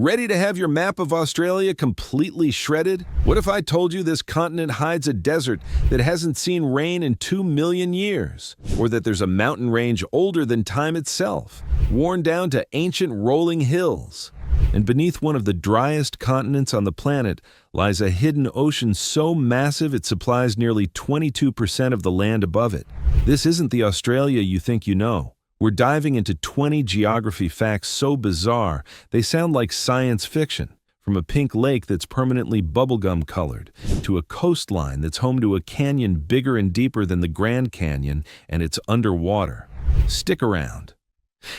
Ready to have your map of Australia completely shredded? What if I told you this continent hides a desert that hasn't seen rain in 2 million years? Or that there's a mountain range older than time itself, worn down to ancient rolling hills? And beneath one of the driest continents on the planet lies a hidden ocean so massive it supplies nearly 22% of the land above it. This isn't the Australia you think you know. We're diving into 20 geography facts so bizarre, they sound like science fiction. From a pink lake that's permanently bubblegum colored, to a coastline that's home to a canyon bigger and deeper than the Grand Canyon, and it's underwater. Stick around.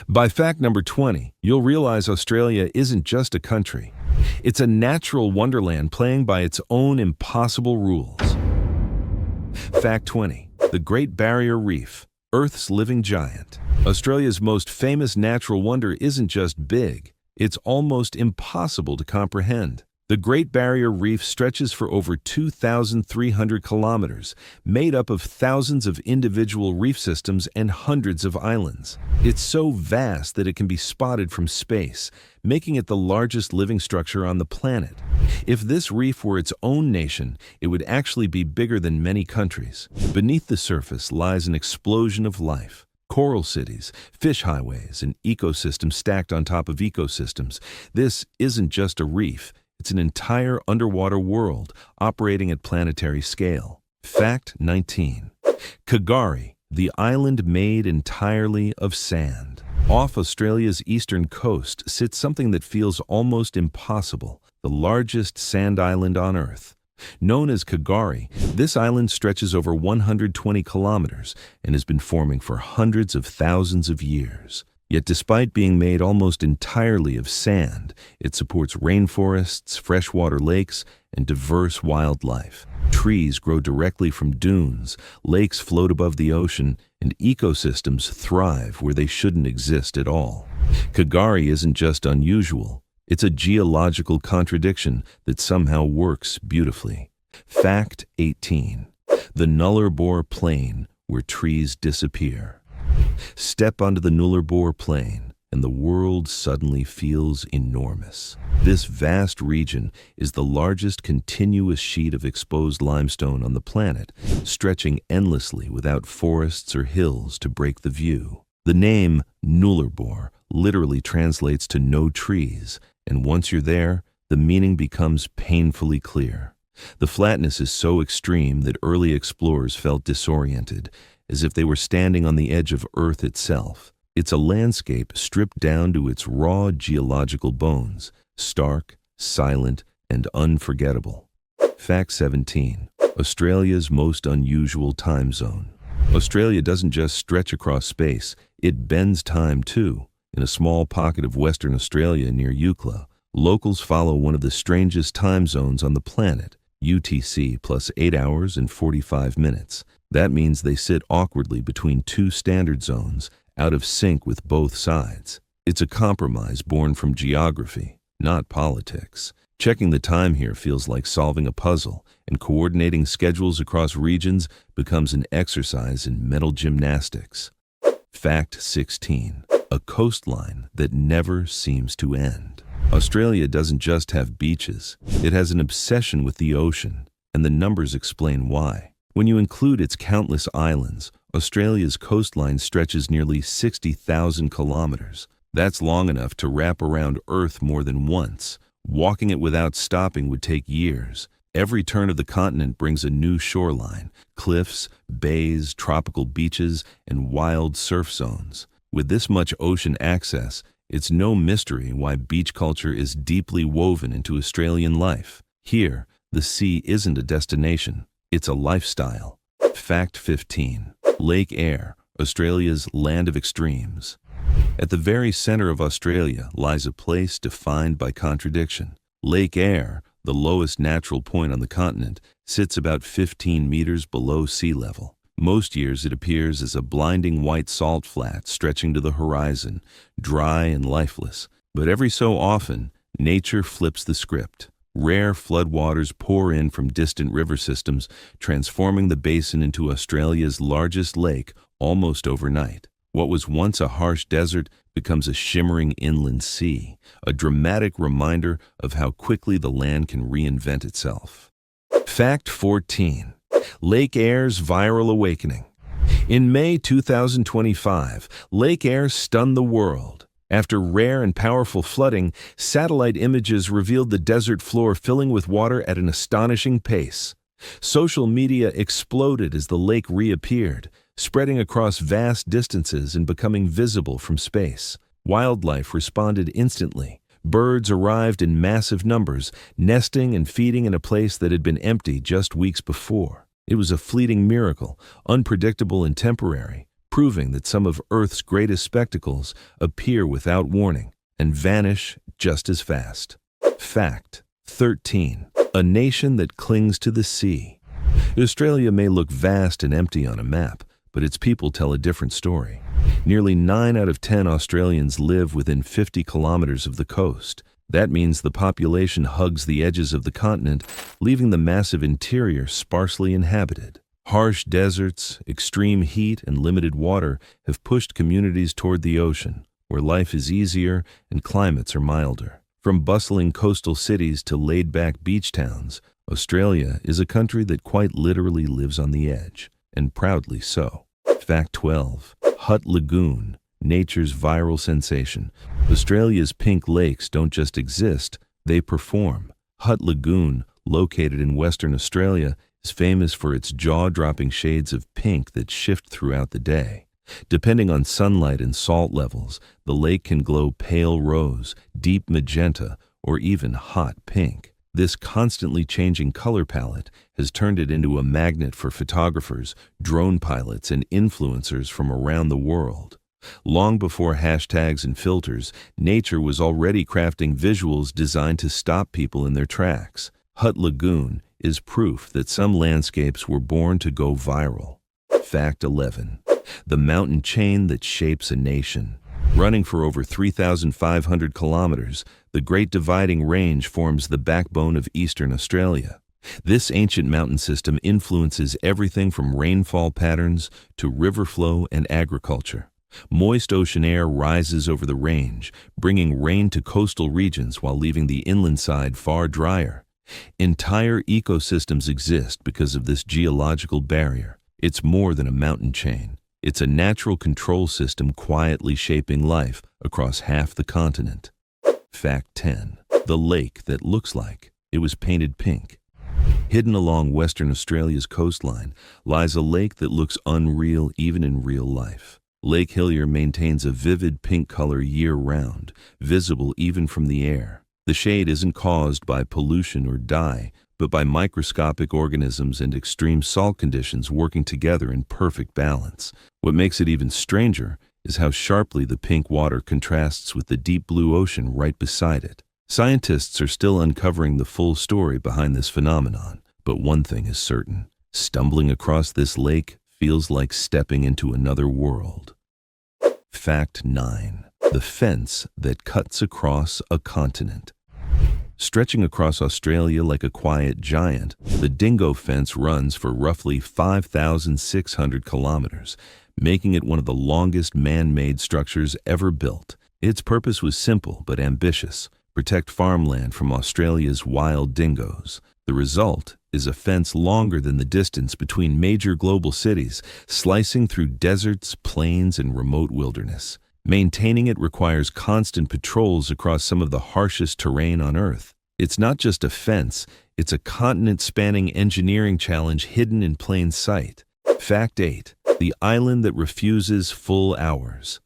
By fact number 20, you'll realize Australia isn't just a country. It's a natural wonderland playing by its own impossible rules. Fact 20. The Great Barrier Reef, Earth's living giant. Australia's most famous natural wonder isn't just big, it's almost impossible to comprehend. The Great Barrier Reef stretches for over 2,300 kilometers, made up of thousands of individual reef systems and hundreds of islands. It's so vast that it can be spotted from space, making it the largest living structure on the planet. If this reef were its own nation, it would actually be bigger than many countries. Beneath the surface lies an explosion of life. Coral cities, fish highways, and ecosystems stacked on top of ecosystems. This isn't just a reef. It's an entire underwater world operating at planetary scale. Fact 19. K'gari, the island made entirely of sand. Off Australia's eastern coast sits something that feels almost impossible, the largest sand island on Earth. Known as K'gari, this island stretches over 120 kilometers and has been forming for hundreds of thousands of years. Yet despite being made almost entirely of sand, it supports rainforests, freshwater lakes, and diverse wildlife. Trees grow directly from dunes, lakes float above the ocean, and ecosystems thrive where they shouldn't exist at all. K'gari isn't just unusual, it's a geological contradiction that somehow works beautifully. Fact 18. The Nullarbor Plain, where trees disappear. Step onto the Nullarbor Plain, and the world suddenly feels enormous. This vast region is the largest continuous sheet of exposed limestone on the planet, stretching endlessly without forests or hills to break the view. The name Nullarbor literally translates to no trees, and once you're there, the meaning becomes painfully clear. The flatness is so extreme that early explorers felt disoriented, as if they were standing on the edge of Earth itself. It's a landscape stripped down to its raw geological bones, stark, silent, and unforgettable. Fact 17. Australia's most unusual time zone. Australia doesn't just stretch across space, it bends time too. In a small pocket of Western Australia near Eucla, locals follow one of the strangest time zones on the planet, UTC plus 8 hours and 45 minutes. That means they sit awkwardly between two standard zones, out of sync with both sides. It's a compromise born from geography, not politics. Checking the time here feels like solving a puzzle, and coordinating schedules across regions becomes an exercise in mental gymnastics. Fact 16. A coastline that never seems to end. Australia doesn't just have beaches, it has an obsession with the ocean, and the numbers explain why. When you include its countless islands, Australia's coastline stretches nearly 60,000 kilometers. That's long enough to wrap around Earth more than once. Walking it without stopping would take years. Every turn of the continent brings a new shoreline, cliffs, bays, tropical beaches, and wild surf zones. With this much ocean access, it's no mystery why beach culture is deeply woven into Australian life. Here, the sea isn't a destination, it's a lifestyle. Fact 15. Lake Eyre, Australia's land of extremes. At the very center of Australia lies a place defined by contradiction. Lake Eyre, the lowest natural point on the continent, sits about 15 meters below sea level. Most years it appears as a blinding white salt flat stretching to the horizon, dry and lifeless. But every so often, nature flips the script. Rare floodwaters pour in from distant river systems, transforming the basin into Australia's largest lake almost overnight. What was once a harsh desert becomes a shimmering inland sea, a dramatic reminder of how quickly the land can reinvent itself. Fact 14. Lake Eyre's viral awakening. In May 2025, Lake Eyre stunned the world. After rare and powerful flooding, satellite images revealed the desert floor filling with water at an astonishing pace. Social media exploded as the lake reappeared, spreading across vast distances and becoming visible from space. Wildlife responded instantly. Birds arrived in massive numbers, nesting and feeding in a place that had been empty just weeks before. It was a fleeting miracle, unpredictable and temporary, proving that some of Earth's greatest spectacles appear without warning and vanish just as fast. Fact 13. A nation that clings to the sea. Australia may look vast and empty on a map, but its people tell a different story. Nearly 9 out of 10 Australians live within 50 kilometers of the coast. That means the population hugs the edges of the continent, leaving the massive interior sparsely inhabited. Harsh deserts, extreme heat, and limited water have pushed communities toward the ocean, where life is easier and climates are milder. From bustling coastal cities to laid-back beach towns, Australia is a country that quite literally lives on the edge, and proudly so. Fact 12. Hutt Lagoon, nature's viral sensation. Australia's pink lakes don't just exist, they perform. Hutt Lagoon, located in Western Australia, is famous for its jaw-dropping shades of pink that shift throughout the day. Depending on sunlight and salt levels, the lake can glow pale rose, deep magenta, or even hot pink. This constantly changing color palette has turned it into a magnet for photographers, drone pilots, and influencers from around the world. Long before hashtags and filters, nature was already crafting visuals designed to stop people in their tracks. Hutt Lagoon is proof that some landscapes were born to go viral. Fact 11. The mountain chain that shapes a nation. Running for over 3,500 kilometers, the Great Dividing Range forms the backbone of eastern Australia. This ancient mountain system influences everything from rainfall patterns to river flow and agriculture. Moist ocean air rises over the range, bringing rain to coastal regions while leaving the inland side far drier. Entire ecosystems exist because of this geological barrier. It's more than a mountain chain. It's a natural control system quietly shaping life across half the continent. Fact 10. The lake that looks like it was painted pink. Hidden along Western Australia's coastline lies a lake that looks unreal even in real life. Lake Hillier maintains a vivid pink color year-round, visible even from the air. The shade isn't caused by pollution or dye, but by microscopic organisms and extreme salt conditions working together in perfect balance. What makes it even stranger is how sharply the pink water contrasts with the deep blue ocean right beside it. Scientists are still uncovering the full story behind this phenomenon, but one thing is certain: stumbling across this lake feels like stepping into another world. Fact 9. The fence that cuts across a continent. Stretching across Australia like a quiet giant, the Dingo Fence runs for roughly 5,600 kilometers, making it one of the longest man-made structures ever built. Its purpose was simple but ambitious: protect farmland from Australia's wild dingoes. The result is a fence longer than the distance between major global cities, slicing through deserts, plains, and remote wilderness. Maintaining it requires constant patrols across some of the harshest terrain on Earth. It's not just a fence, it's a continent-spanning engineering challenge hidden in plain sight. Fact 8. The island that refuses full hours.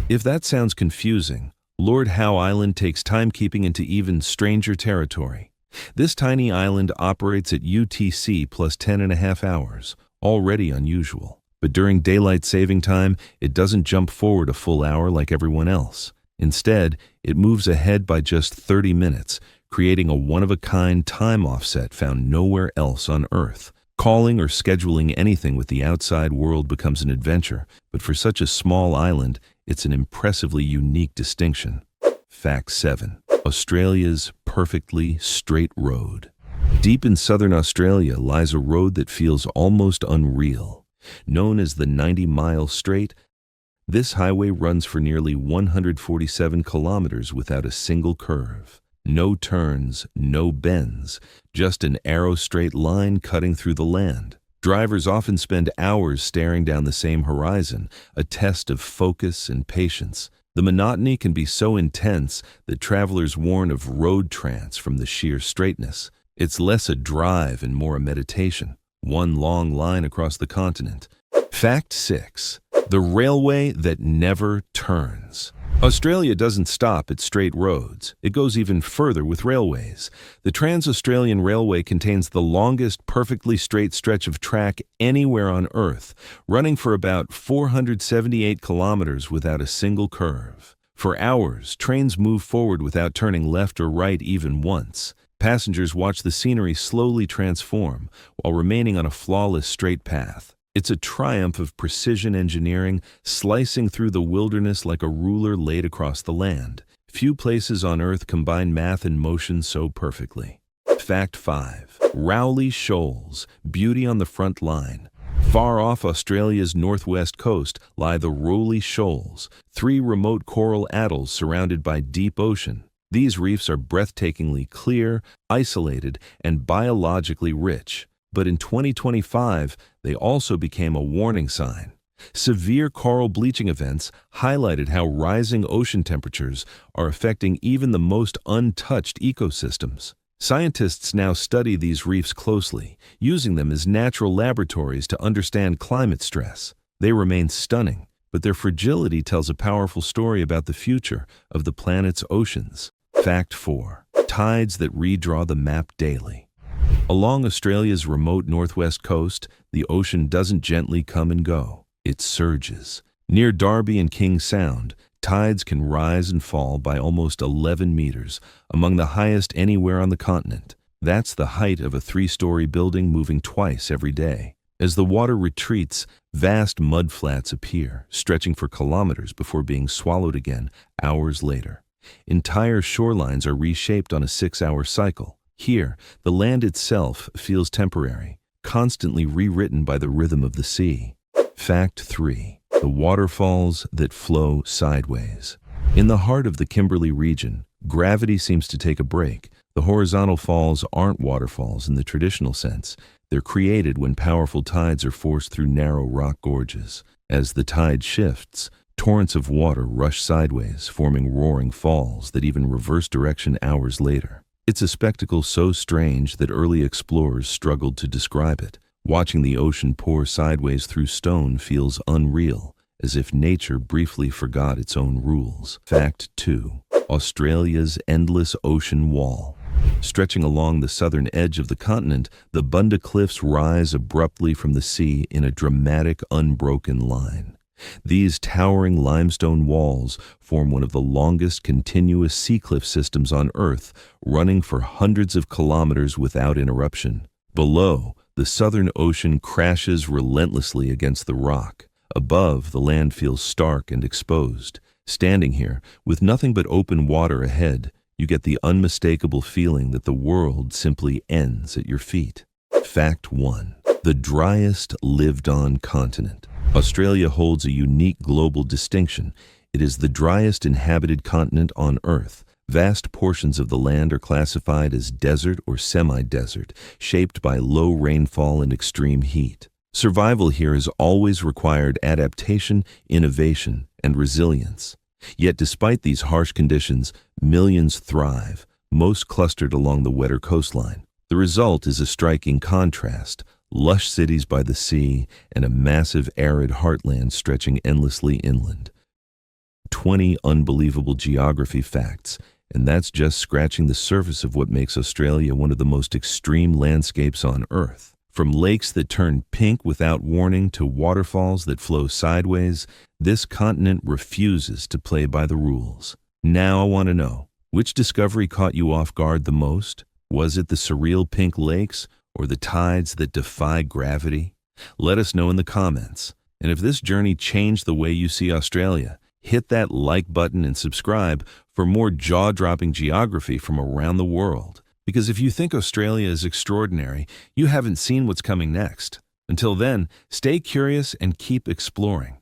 If that sounds confusing, Lord Howe Island takes timekeeping into even stranger territory. This tiny island operates at UTC plus 10.5 hours, already unusual. But during daylight saving time, it doesn't jump forward a full hour like everyone else. Instead, it moves ahead by just 30 minutes, creating a one-of-a-kind time offset found nowhere else on Earth. Calling or scheduling anything with the outside world becomes an adventure, but for such a small island, it's an impressively unique distinction. Fact 7. Australia's perfectly straight road. Deep in southern Australia lies a road that feels almost unreal. Known as the 90-mile straight, This highway runs for nearly 147 kilometers without a single curve. No turns, no bends, just an arrow-straight line cutting through the land. Drivers often spend hours staring down the same horizon, a test of focus and patience. The monotony can be so intense that travelers warn of road trance from the sheer straightness. It's less a drive and more a meditation, one long line across the continent. Fact 6. The railway that never turns. Australia doesn't stop at straight roads. It goes even further with railways. The Trans-Australian Railway contains the longest perfectly straight stretch of track anywhere on Earth, running for about 478 kilometers without a single curve. For hours, trains move forward without turning left or right even once. Passengers watch the scenery slowly transform while remaining on a flawless straight path. It's a triumph of precision engineering, slicing through the wilderness like a ruler laid across the land. Few places on Earth combine math and motion so perfectly. Fact 5. Rowley Shoals, beauty on the front line. Far off Australia's northwest coast lie the Rowley Shoals, 3 remote coral atolls surrounded by deep ocean. These reefs are breathtakingly clear, isolated, and biologically rich. But in 2025, they also became a warning sign. Severe coral bleaching events highlighted how rising ocean temperatures are affecting even the most untouched ecosystems. Scientists now study these reefs closely, using them as natural laboratories to understand climate stress. They remain stunning, but their fragility tells a powerful story about the future of the planet's oceans. Fact 4. Tides that redraw the map daily. Along Australia's remote northwest coast, the ocean doesn't gently come and go. It surges. Near Darby and King Sound, tides can rise and fall by almost 11 meters, among the highest anywhere on the continent. That's the height of a 3-story building moving twice every day. As the water retreats, vast mudflats appear, stretching for kilometers before being swallowed again hours later. Entire shorelines are reshaped on a 6-hour cycle. Here, the land itself feels temporary, constantly rewritten by the rhythm of the sea. Fact 3. The waterfalls that flow sideways. In the heart of the Kimberley region, gravity seems to take a break. The horizontal falls aren't waterfalls in the traditional sense. They're created when powerful tides are forced through narrow rock gorges. As the tide shifts, torrents of water rush sideways, forming roaring falls that even reverse direction hours later. It's a spectacle so strange that early explorers struggled to describe it. Watching the ocean pour sideways through stone feels unreal, as if nature briefly forgot its own rules. Fact 2. Australia's endless ocean wall. Stretching along the southern edge of the continent, the Bunda Cliffs rise abruptly from the sea in a dramatic, unbroken line. These towering limestone walls form one of the longest continuous sea cliff systems on Earth, running for hundreds of kilometers without interruption. Below, the Southern Ocean crashes relentlessly against the rock. Above, the land feels stark and exposed. Standing here, with nothing but open water ahead, you get the unmistakable feeling that the world simply ends at your feet. Fact 1. The driest lived-on continent. Australia holds a unique global distinction. It is the driest inhabited continent on Earth. Vast portions of the land are classified as desert or semi-desert, shaped by low rainfall and extreme heat. Survival here has always required adaptation, innovation, and resilience. Yet despite these harsh conditions, millions thrive, most clustered along the wetter coastline. The result is a striking contrast: lush cities by the sea and a massive arid heartland stretching endlessly inland. 20 unbelievable geography facts, and that's just scratching the surface of what makes Australia one of the most extreme landscapes on Earth. From lakes that turn pink without warning to waterfalls that flow sideways, this continent refuses to play by the rules. Now I want to know, which discovery caught you off guard the most? Was it the surreal pink lakes or the tides that defy gravity? Let us know in the comments. And if this journey changed the way you see Australia, hit that like button and subscribe for more jaw-dropping geography from around the world. Because if you think Australia is extraordinary, you haven't seen what's coming next. Until then, stay curious and keep exploring.